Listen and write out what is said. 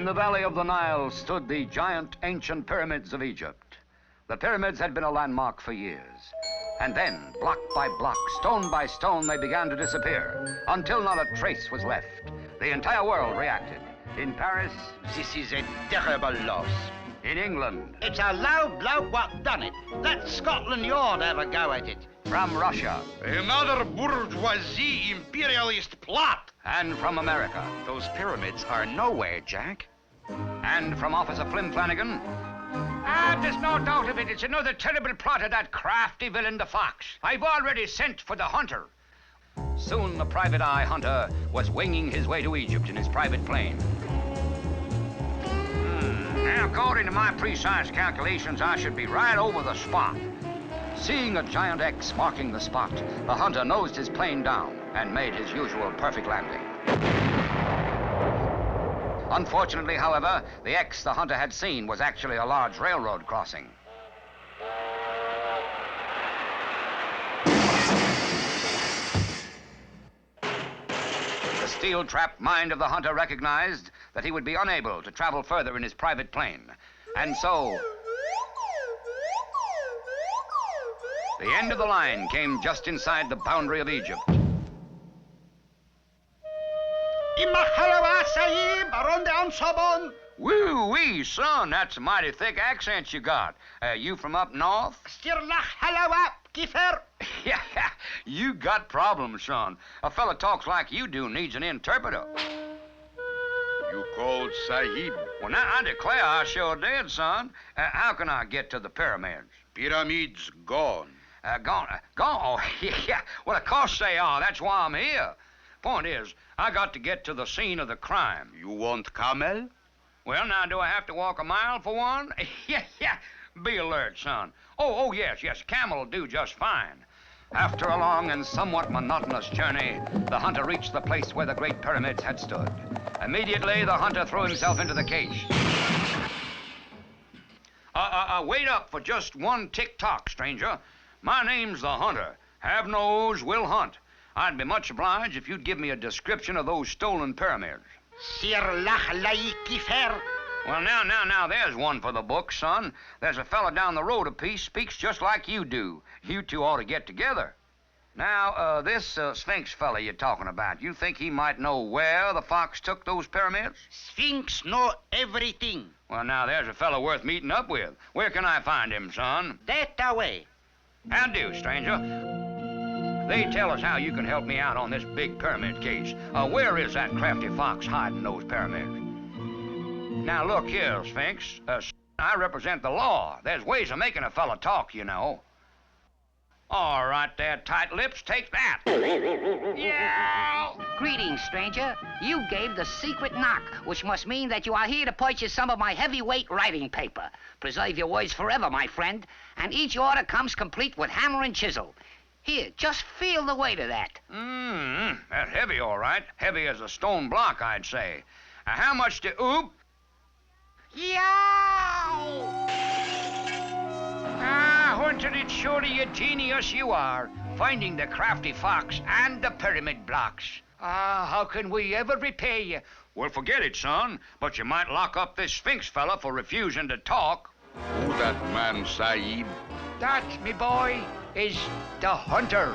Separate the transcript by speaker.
Speaker 1: the valley of the Nile stood the giant ancient pyramids of Egypt. The pyramids had been a landmark for years. And then, block by block, stone by stone, they began to disappear, until not a trace was left. The entire world reacted. In Paris,
Speaker 2: This is a terrible loss.
Speaker 1: in England,
Speaker 2: It's a low bloke what done it. Let Scotland Yard have a go at it.
Speaker 1: from Russia,
Speaker 2: Another bourgeoisie imperialist plot.
Speaker 1: and from America,
Speaker 3: Those pyramids are nowhere, Jack.
Speaker 1: and from Officer Flim Flanagan. There's no doubt of it. It's another terrible plot of that crafty villain, the Fox. I've already sent for the hunter. Soon the private eye hunter was winging his way to Egypt in his private plane. Now, according to my precise calculations, I should be right over the spot. Seeing a giant X marking the spot, the hunter nosed his plane down and made his usual perfect landing. Unfortunately, however, the X the hunter had seen was actually a large railroad crossing. The steel-trapped mind of the hunter recognized that he would be unable to travel further in his private plane. And so, the end of the line came just inside the boundary of Egypt.
Speaker 2: Imahalawa Sahib, around the Ansabon.
Speaker 1: Woo-wee, son, that's a mighty thick accent you got. You from up north?
Speaker 2: Stirlach Halawa, Kiefer.
Speaker 1: Yeah, you got problems, son. A fella talks like you do needs an interpreter.
Speaker 4: You called Sahib.
Speaker 1: Well, now, I declare I sure did, son. How can I get to the pyramids?
Speaker 4: Pyramids gone.
Speaker 1: Gone? Oh, yeah. Well, of course they are. That's why I'm here. Point is, I got to get to the scene of the crime.
Speaker 4: You want camel?
Speaker 1: Well, now, do I have to walk a mile for one? Yeah. Be alert, son. Oh, yes. Camel will do just fine. After a long and somewhat monotonous journey, the hunter reached the place where the great pyramids had stood. Immediately, the hunter threw himself into the cage. Wait up for just one tick-tock, stranger. My name's the hunter. Have nose, will hunt. I'd be much obliged if you'd give me a description of those stolen pyramids.
Speaker 2: Sirlach Lai Kiefer.
Speaker 1: Well, now, there's one for the book, son. There's a fella down the road a piece, speaks just like you do. You two ought to get together. Now, this Sphinx fella you're talking about, you think he might know where the Fox took those pyramids?
Speaker 2: Sphinx know everything.
Speaker 1: Well, now, there's a fella worth meeting up with. Where can I find him, son?
Speaker 2: That away.
Speaker 1: How do, stranger? They tell us how you can help me out on this big pyramid case. Where is that crafty Fox hiding those pyramids? Now, look here, Sphinx. I represent the law. There's ways of making a fella talk, you know. All right there, tight lips, take that. Yeah!
Speaker 5: Greetings, stranger. You gave the secret knock, which must mean that you are here to purchase some of my heavyweight writing paper. Preserve your words forever, my friend. And each order comes complete with hammer and chisel. Here, just feel the weight of that.
Speaker 1: That's heavy, all right. Heavy as a stone block, I'd say. How much to... Oop! Yow! Hunter, it's surely a genius you are, finding the crafty Fox and the pyramid blocks. How can we ever repay you? Well, forget it, son, but you might lock up this Sphinx fella for refusing to talk.
Speaker 4: Who that man, Sahib?
Speaker 1: That, me boy, is the hunter.